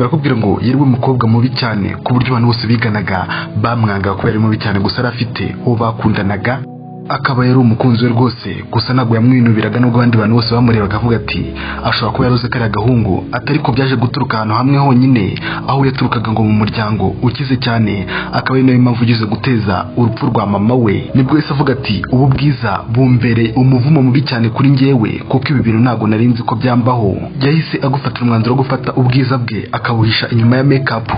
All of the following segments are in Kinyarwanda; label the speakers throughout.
Speaker 1: barakubwira ngo yirwe umukobwa mubi cyane ku buryo abantu bose biganaga bamwanga kubera mubi cyane, gusa arafite uwo bakundanaga akaba yari umukunzi we rwose, gusa ntabwo yamwinubiraga nubwo abandi bantu bose bamurebaga avuga ati ashobora kuba yaroze kari agahungu, atari ko byaje guturuka ahantu hamwe honyine aho yaturukaga ngo mu muryango ukize cyane, akaba ari nayo mpamvu ugize guteza urupfu rwa mama we. Nibwo yese avuga ati ubu bwiza bumbere umuvumo mubi cyane kuri njyewe kuko ibi bintu ntabwo nari nzi ko byambaho. Yahise agufatira umwanzuro wo gufata ubwiza bwe akabuhisha inyuma ya makeup,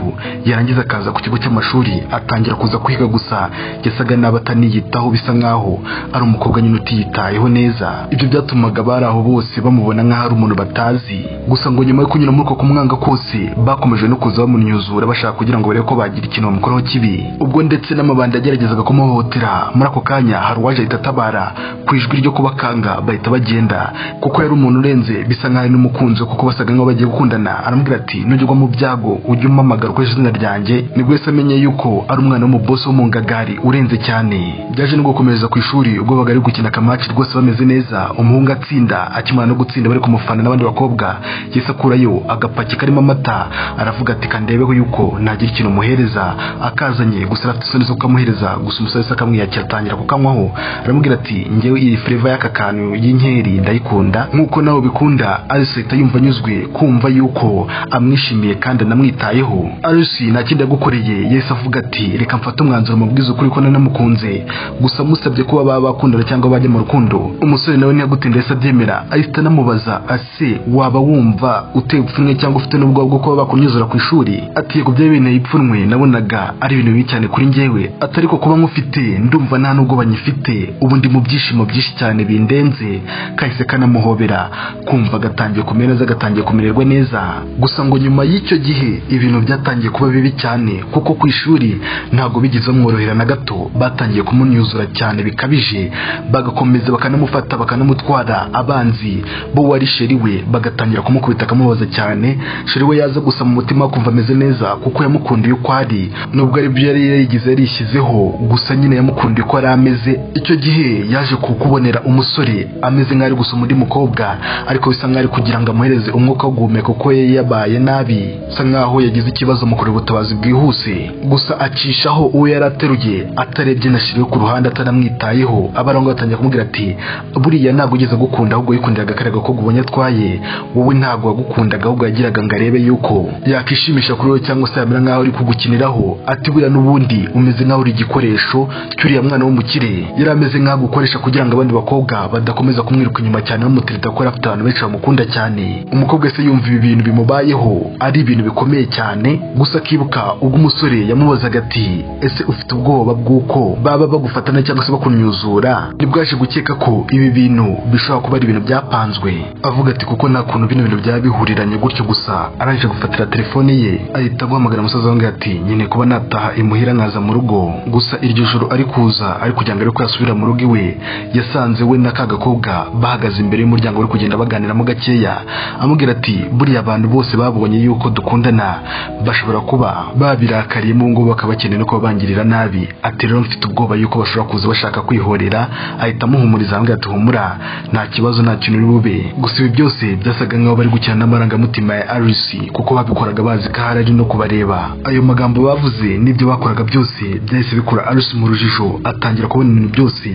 Speaker 1: yarangiza akaza ku kigo cy'amashuri atangira kuza kwiga, gusa yasaga n'abataniyitaho bisa nkaho ari umukobwa nyine utiyitayeho neza. Ibyo byatumaga bari aho bose bamubona nk'aho ari umuntu batazi, gusa ngo nyuma yo kunyura muri uko kumwanga kose bakomeje no kuza bamunyuzura bashaka kugira ngo barebe ko bagira ikintu bamukoraho kibi. Ubwo ndetse n'amabandi yageragezaga kumuhohotera, muri ako kanya hari uwaje ahita atabara ku ijwi ryo kubakanga bahita bagenda, kuko yari umuntu urenze bisa nkaho ari n'umukunzi kuko basaga nkaho bagiye gukundana. Aramubwira ati nujya mu byago ujye umpamagara ukoresheje izina ryanjye. Nibwo yese amenye yuko ari umwana w'umubosi wo mu ngagari urenze cyane. Byaje no gukomeza ku ishuri ubwo bagari gukina kamaci rwose bameze neza, umuhungu atsinda, akimara no gutsinda bari kumufana n'abandi bakobwa, yese akurayo agapaki karimo amata, aravuga ati kandebeho yuko nagira ikintu muhereza. Akazanye gusa afite isoni zo kukamuhereza, gusa umusore akamwiyakira atangira kukanywaho. Aramubwira ati njyewe iyi flavor y'aka kantu y'inkeri ndayikunda nk'uko nawe bikunda. Alice ahita yumva anyuzwe kumva yuko amwishimiye kandi anamwitayeho. Alice nta kindi yagukoreye, yese avuga ati reka mfate umwanzuro mubwiza ukuri ko nanamukunze, gusa musabye kuba bakundana cyangwa bajya mu rukundo. Umusore nawe ntiyagutinda yese abyemera, ahita anamubaza ase waba wumva uteye ipfunwe cyangwa ufite n'ubwoba bwo kuba bakunyuzura ku ishuri? Ati yego byari binteye ipfunwe, nabonaga ari ibintu bibi cyane kuri njyewe, atari ko kuba nkufite ndumva nta nubwo banyifite, ubu ndi mu byishimo byinshi cyane bindenze. Kahise kanamuhobera kumva gatangiye kumera neza, gatangiye kumererwa neza. Gusa ngo nyuma y'icyo gihe ibintu byatangiye kuba bibi cyane, kuko ku ishuri ntabwo bigeze bamworohera na gato, batangiye kumunyuzura cyane bikabije, bagakomeza bakanamufata bakanamutwara. Abanzi bo wari sheri we bagatangira kumukubita akamubaza cyane. Sheri we yaza gusa mu mutima kumva ameze neza kuko yamukundiye uko ari, nubwo ari byo yari yarigize yarishyizeho, gusa nyine yamukundiye uko ari ameze. Icyo gihe yaje kukubonera umusore ameze nk'ari gusoma undi mukobwa, ariko bisa nk'ari kugira ngo amuhereze umwuka wo guhumeka kuko yari yabaye nabi, bisa nk'aho yagize ikibazo mu kureba ubutabazi bwihuse. Gusa acishaho uwo yari ateruye atarebye na sheri we ku ruhande atanamwitayeho. Abarongo batangiye kumubwira ati buriya ntabwo ugeze gukunda, ahubwo yikundiraga kare gakobwa ubonye atwaye, wowe ntabwo wagukundaga ahubwo yagiraga ngo arebe yuko yakishimisha kuri wowe cyangwa se yamera nk'aho ari kugukiniraho. Ati buriya n'ubundi umeze nk'aho uri igikoresho cy'uriya mwana w'umukire, yari ameze nk'aho agukoresha kugira ngo abandi bakobwa badakomeza kumwiruka inyuma cyane bamutereta kuko afite abantu benshi bamukunda cyane. Umukobwa se yumva ibi bintu bimubayeho ari ibintu bikomeye cyane, gusa akibuka ubwo umusore yamubazaga ati ese ufite ubwoba bw'uko baba bagufatana cyangwa se bakunyuzura? Nibwo yaje gukeka ko ibi bintu bishobora kuba ari ibintu byapanzwe, avuga ati kuko nta kuntu bino bintu byaba bihuriranye gutyo. Gusa arangije gufatira telefone ye ahita guhamagara umusaza wange ati nyine kuba nataha imuhira nkaza mu rugo. Gusa iryo joro ari kuza ari kugira ngo ariko yasubira mu rugo iwe, yasanze we n'aka gakobwa bahagaze imbere y'umuryango bari kugenda baganiramo gakeya. Amubwira ati buriya abantu bose babonye yuko dukundana bashobora kuba babirakariyemo ngo bakaba bakeneye no kuba bangirira nabi. Ati rero mfite ubwoba yuko bashobora kuza bashaka kwihorera. Ahita amuhumuriza avuga ati humura nta kibazo nta kintu uri bube. Gusa ibi byose byasaga nk'aho bari gukina n'amarangamutima ya Alice kuko babikoraga bazi ko ahari no kubareba. Ayo magambo bavuze n'ibyo bakoraga byose byahise bikura Alice mu rujijo, atangira kubona ibintu byose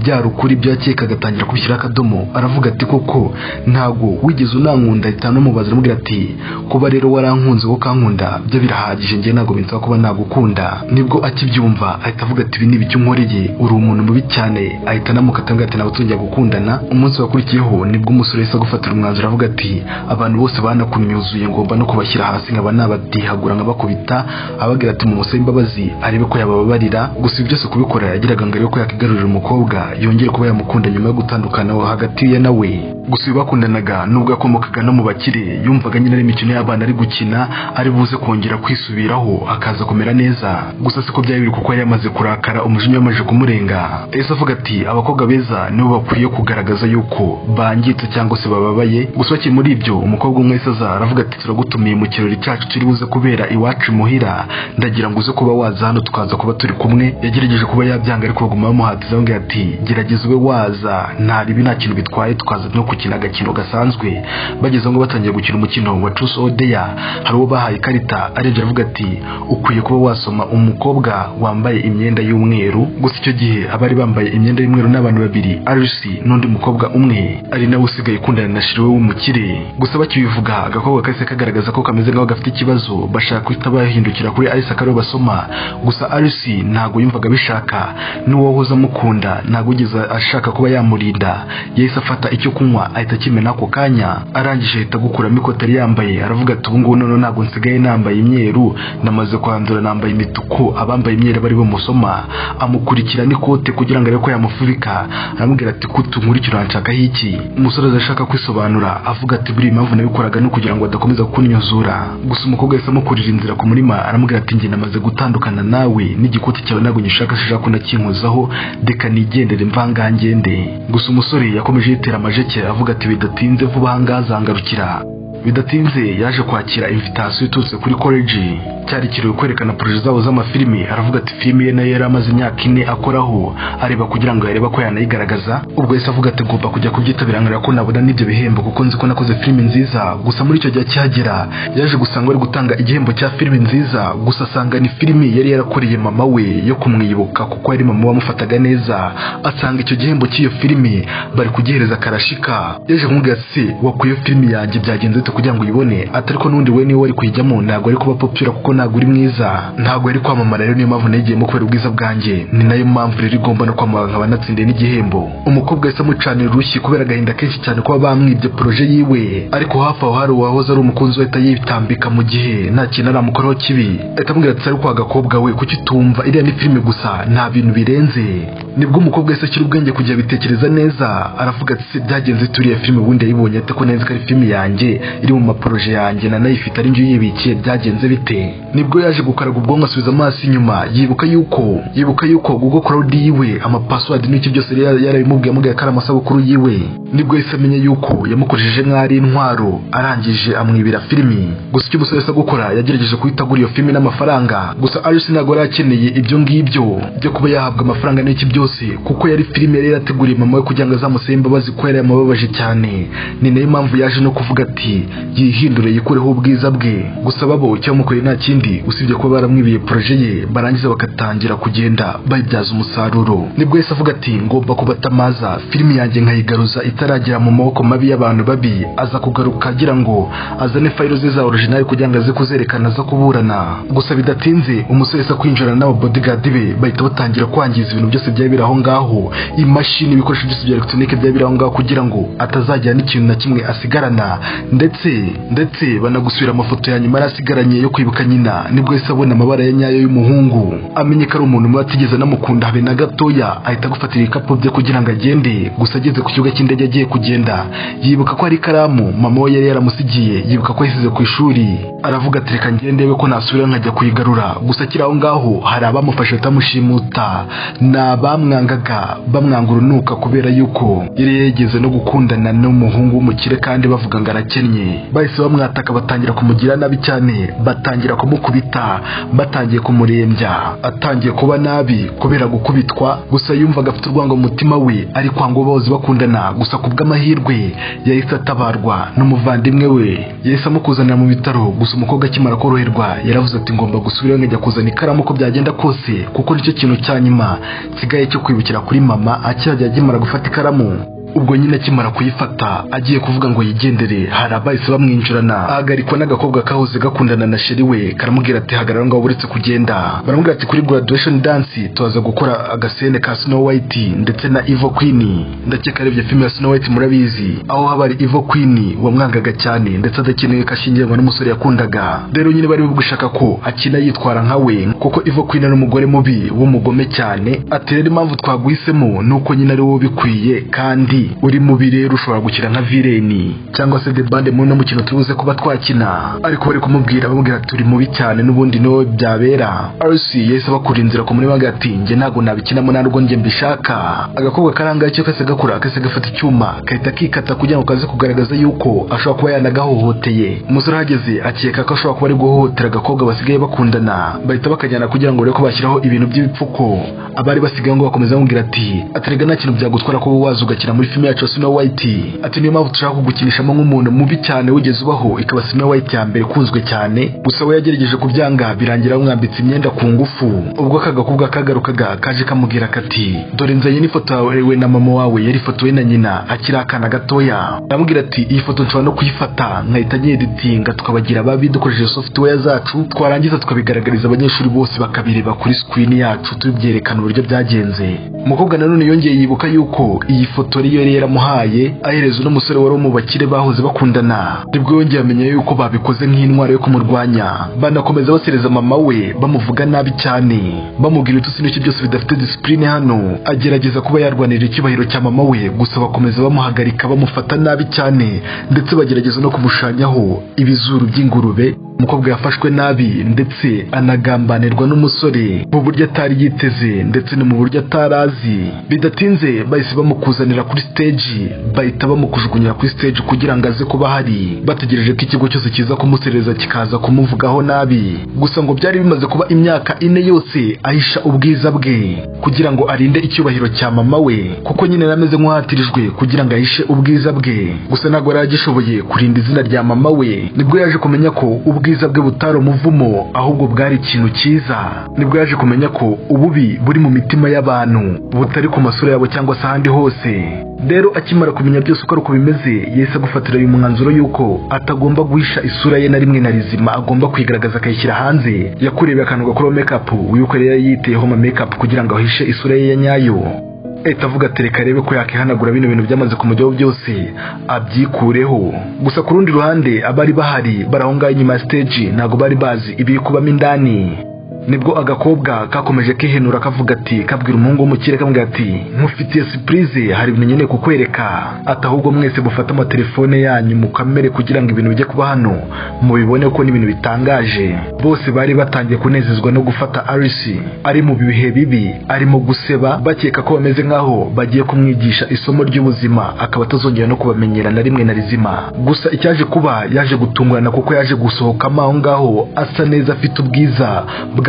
Speaker 1: byari ukuri byakeka, agatangira kubishyira akadomo. Aravuga ati koko ntago wigeze unankunda. Ahita anamubaza aramubwira ati kuba rero warankunze wo kankunda byo birahagije, njye ntago binsaba kuba nagukunda. Nibwo akibyumva ahita avuga ati ibi ni ibiki unkoreye, uri umuntu mubi cyane. Ahita anamukata ngo ati ntabwo tujya gukundana. Umunsi wakurikiyeho nibwo umusore yahise gufatira umwanzuro avuga ati abantu bose banakunyuzuye ngomba no kubashyira hasi nkaba nabadihagura nkabakubita. Abagira ati mumusaba imbabazi arebe ko yababarira. Gusa ibi byose kubikora yagiraga ngo arebe ko yakigarurira umukobwa yongeye kuba yamukunda nyuma yo gutandukana hagati ye nawe. Gusa bakundanaga nubwo yakomokaga no mu bakire, yumvaga nyine ari imikino y'abana ari gukina ari buze kongera kwisubiraho akaza kumera neza. Gusa siko byari biri kuko yamaze kurakara, umujinya wamaze kumurenga. yahise avuga ati abakobwa beza nibo bakwiye kugaragaza yuko bangitse cyangwa se bababaye. Gusa bakiri muri ibyo umukobwa umwe yahise aza aravuga ati turagutumiye mu kirori cyacu kiri buze kubera iwacu muhira, ndagira ngo uze kuba waza hano tukaza kuba turi kumwe. Yagerageje kuba yabyanga ariko baguma bamuhatiza ngo ati gerageza ube waza, nta ribi nta kintu bitwaye, tukaza no gukina agakino gasanzwe. Bageze ngo batangiye gukina umukino wa Truth or Dare, hari uwo bahaye ikarita arebye aravuga ati ukwiye kuba wasoma umukobwa wambaye imyenda y'umweru. Gusa icyo gihe abari bambaye imyenda y'umweru n'abantu babiri, Alice n'undi mukobwa umwe ari nawe usigaye ukundana na shiriwe w'umukire. Gusa bakibivuga agakobwa kahise kagaragaza ko kameze nk'aho gafite ikibazo, bashaka guhita bahindukira kuri Alice akariho basoma. Gusa Alice ntago yumvaga bishaka, n'uwo wahoze amukunda ntago yigeze ashaka kuba yamurinda. Yahise afata icyo kunywa ahita akimena ako kanya, arangije ahita gukuramo ikote yari yambaye aravuga ati ubu ngubu none ntago nsigaye nambaye imyeru, namaze kwandura nambaye imituku, abambaye imyeru bari bamusoma. Amukurikira n'ikote kugira ngo arebe ko yamufurika, aramubwira ati kutunkurikira nshakaho iki. Umusore azashaka kwisobanura avuga ati buri impamvu nabikoraga no kugira ngo adakomeza kunyuzura. Gusa umukobwa yahise amukurira inzira ku murima aramubwira ati njye namaze gutandukana nawe, n'igikote cyawe ntabwo nyishaka, shaka ko nakinkozaho, deka nigendere mvanga ngende. Gusa umusore yakomeje yitera amajeke avuga ati bidatinze vuba ahangaha azangarukira. Bidatinze yaje kwakira invitation iturutse kuri college, cyari kiriwe kwerekana projet zabo z'amafilimi. Aravuga ati filimi ye nayo yari amaze imyaka 4 akoraho areba kugira ngo yareba ko yanayigaragaza. Ubwo yahise avuga ati ngomba kujya kubyitabira ngira ko nabona n'ibyo bihembo kuko nzi ko nakoze filimi nziza. Gusa muri icyo gihe cyagera yaje gusanga bari gutanga igihembo cya filimi nziza, gusa asanga ni filimi yari yarakoreye mama we yo kumwibuka kuko yari mama wamufataga neza. Asanga icyo gihembo cy'iyo filimi bari kugihereza Karashika. Yaje kumubwira ati wakuye filimi yanjye byagenze kugira ngo uyibone, atariko nundi we niwe wari kuyijyamo, ntago ari kuba popular kuko ntago uri mwiza, ntago ari kwamamara. Rero niyo mpamvu negiyemo kubera ubwiza bwanjye, ni nayo mpamvu rero igomba no kwamamara nkaba natsindiye n'igihembo. Umukobwa yahise amucanira urushyi kubera agahinda kenshi cyane kuba bamwibye projet yiwe, ariko hafi aho hari uwahoze ari umukunzi we ahita yitambika mu gihe nta kintu aramukoraho kibi. Ahita amubwira ati ariko agakobwa we kuki tumva iriya ni filime gusa nta bintu birenze. Nibwo umukobwa yahise akira ubwenge kujya bitekereza neza, aravuga ati byagenze turiya filime ubundi yayibonye ate ko neza ko ari filime yanjye iri mu maproje yanjye na nayifite ari njye yibikiye, byagenze bite? Nibwo yaje gukaraga ubwonko asubiza amaso inyuma, yibuka yuko Google Cloud yiwe amapassword n'iki byose yarabimubwiye amubwiye ko ari amasabukuru yiwe. Nibwo yahise amenya yuko yamukoresheje nk'ari intwaro, arangije amwibira filimi. Gusa icyo umusore yahise gukora yagerageje kuhitagura iyo filimi n'amafaranga. Gusa Alice ntabwo yari akeneye ibyo ngibyo byo kuba yahabwa amafaranga n'iki byose, kuko yari filimi yari yarateguriye mama we kugira ngo azamusebe imbabazi ko yari yamubabaje cyane. Ni nayo mpamvu yaje no kuvuga ati yihindure yikureho ubwiza bwe. Gusa babo cyamukoreye nta kindi usibye kuba baramwibiye projet ye, barangiza bakatangira kugenda bayibyaza umusaruro. Nibwo yahise avuga ati ngomba kubatamaza filimi yanjye nkayigaruza itaragera mu maboko mabi y'abantu babi. Aza kugaruka agira ngo azane file ze za original kugira ngo aze kuzerekana za kuburana. Gusa bidatinze umusore yahise kwinjirana n'aba bodyguard be bahita batangira kwangiza ibintu byose byari biri aho ngaho, imashini, ibikoresho byose bya electronique byari biri aho ngaho kugira ngo atazagira n'ikintu na kimwe asigarana, ndetse banagusubira amafoto ya nyuma yarasigaranye yo kwibuka nyina. Nibwo yahise abona amabara ya nyayo y'umuhungu, amenye ko ari umuntu mubi atigeze namukunda habe na gatoya, ahita gufatira ibikapu bye kugira ngo agende. Gusa ageze ku kibuga cy'indege agiye kugenda yibuka ko ari ikaramu mama we yari yaramusigiye, yibuka ko yasize ku ishuri. Aravuga ati reka ngende ko nasubira nkajya kuyigarura. Gusa akiri aho ngaho hari abamufashe batamushimuta, n'abamwangaga bamwanga urunuka kubera yuko yari yageze no gukundana n'umuhungu w'umukire kandi bavuga ngo arakennye. Bahise bamwataka batangira kumugira nabi cyane, batangira kumukubita, batangiye kumurembya, atangiye kuba nabi kubera gukubitwa. Gusa yumvaga afite urwango mu mutima we, ariko ngo bose bakundana. Gusa kubw'amahirwe yahise atabarwa n'umuvandimwe we, yahise amukuzanira mu bitaro. Gusa umukobwa akimara koroherwa yaravuze ati ngomba gusubira nkajya kuzana ikaramu uko byagenda kose, kuko nicyo kintu cya nyuma kigaye cyo kwibukira kuri mama akirajya agimara gufata ikaramu. Ubwo nyine akimara kuyifata agiye kuvuga ngo yigendere, hari abahise bamwinjirana, ahagarikwa n'agakobwa kahoze gakundana na sheri we. Karamubwira ati hagarara ngaho uretse kugenda. Baramubwira ati kuri graduation dance tuzaza gukora agasene ka Snow White ndetse na Evil Queen. Ndakeka arebye filime ya Snow White murabizi, aho haba ari Evil Queen wamwangaga cyane ndetse adakeneye kashyingirwa n'umusore yakundaga. Rero nyine bari gushaka ko akina yitwara nkawe, kuko Evil Queen ari umugore mubi w'umugome cyane. Ati rero impamvu twaguhisemo nuko nyine ari wowe bikwiye kandi mubi uri mubi rero ushobora gukina nka vireni cyangwa se the band muri no mukino tubuze kuba twakina ariko bari kumubwira bamubwira turi mubi cyane n'ubundi no byabera RC yese bakura inzira ko muri banga ati nge nago nabikinamo narwo nge mbishaka agakobwa karanga cyo kase gakura kase gafata icyuma kahita kikata kugira ngo kaze kugaragaza yuko ashobora kuba yanagahohoteye umusore hageze akeka ko ashobora kuba ari guhohotera agakobwa basigaye bakundana bahita bakajyana kugira ngo reko bashyiraho ibintu by'ibipfuko abari basigaye ngo bakomeza bamubwira ati aterega nta kintu byagutwara ko waza ugakina muri filime yacu Snow White ati niyo mpamvu dushaka kugukinishamo nk'umuntu mubi cyane wigeze ubaho ikaba Snow White ya mbere kunzwe cyane gusa we yagerageje kubyanga birangira bamwambitse imyenda ku ngufu ubwo akagakobwa kagarukaga kaje kamubwira kati dore nzanye n'ifoto yawe na mama wawe yari foto we na nyina akiri akana gatoya aramubwira ati iyi foto nshobora no kuyifata nkahita nyeditinga tukabagira babi dukoresheje software zacu twarangiza tukabigaragariza abanyeshuri bose bakabireba kuri screen yacu tubyerekana uburyo byagenze umukobwa nanone yongeye yibuka yuko iyi foto ariyo yari yaramuhaye ahereza uno musore wari mu bakire bahoze bakundana nibwo yongeye amenya yuko babikoze nk'intwaro yo kumurwanya banakomeza basereza mama we bamuvuga nabi cyane bamubwira utusi n'icyo byose bidafite discipline hano agerageza kuba yarwanira icyubahiro cya mama we gusa bakomeza bamuhagarika bamufata nabi cyane ndetse bagerageza no kumushanyaho ibizuru by'ingurube umukobwa yafashwe nabi ndetse anagambanirwa n'umusore mu buryo atari yiteze ndetse no mu buryo atarazi bidatinze bahise bamukuzanira kuri stage bahita bamukujugunyira kuri stage kugira ngo aze kuba hari bategereje ko ikigo cyose kiza kumusereza kikaza kumuvugaho nabi gusa ngo byari bimaze kuba imyaka 4 yose ahisha ubwiza bwe kugira ngo arinde icyubahiro cya mama we kuko nyine nameze nk'uhatirijwe kugira ngo ahishe ubwiza bwe gusa ntabwo yaragishoboye kurinda izina rya mama we nibwo yaje kumenya ko ubwiza bwe butari umuvumo ahubwo bwari ikintu cyiza nibwo yaje kumenya ko ububi buri mu mitima y'abantu butari ku masura yabo cyangwa se ahandi hose rero akimara kumenya byose uko ari uko bimeze yese gufatira uyu mwanzuro yuko atagomba guhisha isura ye na rimwe na rizima agomba kwigaragaza akayishyira hanze yakurebeye akantu gakora make-up yuko yari yiteyeho make-up kugira ngo ahishe isura ye ya nyayo avuga ati reka arebe ko yakihanagura bino bintu byamaze kumujyaho byose abyikureho gusa ku rundi ruhande abari bahari barahongaye inyuma ya stage ntago bari bazi ibiri kubamo indani nibwo agakobwa kakomeje kihenura kavuga ati kabwira umuhungu w'umukire kamubwira ati nkufitiye surprise hari ibintu nkeneye kukwereka atahubwo mwese mufata amatelefone yanyu mukamere kugira ngo ibintu bijye kuba hano mubibone ko n'ibintu bitangaje bose bari batangiye kunezezwa no gufata RC ari mu bihe bibi arimo guseba bakeka ko bameze nkaho bagiye kumwigisha isomo ry'ubuzima akaba atazongera no kubamenyera na rimwe na rizima gusa icyaje kuba yaje gutungurana kuko yaje gusohokamo aho ngaho asa neza afite ubwiza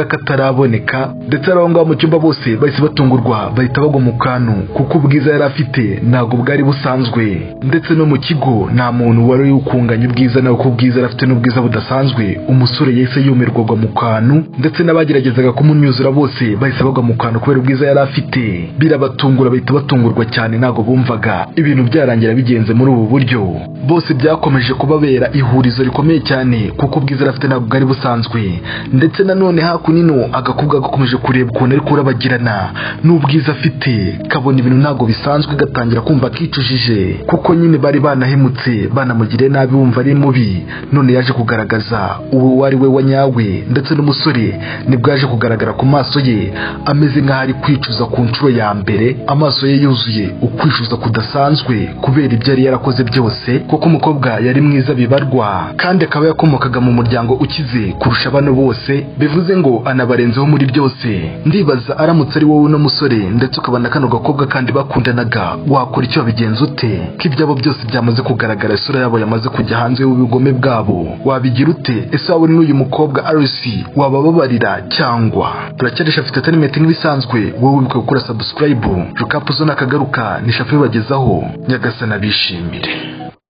Speaker 1: kataraboneka ndetse aho ngaho mu cyumba bose bahise batungurwa bahita bagwa mu kantu kuko ubwiza yari afite ntabwo bwari busanzwe ndetse no mu kigo nta muntu wari ukunganya ubwiza nawe ko ubwiza afite n'ubwiza budasanzwe umusore yese yumirwaga mu kantu ndetse n'abageragezaga kumunyuzura bose bahise bagwa mu kantu kubera ubwiza yari afite birabatungura bahita batungurwa cyane ntabwo bumvaga ibintu byarangira bigenze muri ubu buryo bose byakomeje kubabera ihurizo rikomeye cyane kuko ubwiza yari afite ntabwo bwari busanzwe ndetse nanone hakuno agakobwa gakomeje kureba ukuntu ari kurabagirana n'ubwiza afite kabona ibintu ntago bisanzwe gatangira kumva kicujije kuko nyine bari banahemutse banamugire nabi wumva ari mubi none yaje kugaragaza uwo wari we wanyawe ndetse n'umusore nibwo yaje kugaragara ku maso ye ameze nk'aho ari kwicuza ku nshuro ya mbere amaso ye yuzuye ukwicuza kudasanzwe kubera ibyo yari yarakoze byose kuko umukobwa yari mwiza bibarwa kandi akaba yakomokaga mu muryango ukize kurusha bano bose bivuze ngo anabarenzeho muri byose ndibaza aramutse ari wowe no musore ndetse ukabana kano gakobwa kandi bakundanaga wakora icyo wabigenza ute ko ibyabo byose byamaze kugaragara isura yabo yamaze kujya hanze y'ubugome bwabo wabigira ute ese waba n'uyu mukobwa RC wabababarira cyangwa turacyarisha afite entertainment nk'ibisanzwe wowe wibuke gukora subscribe Rukapu Zone akagaruka ni Shafi bagezaho nyagasana bishimire.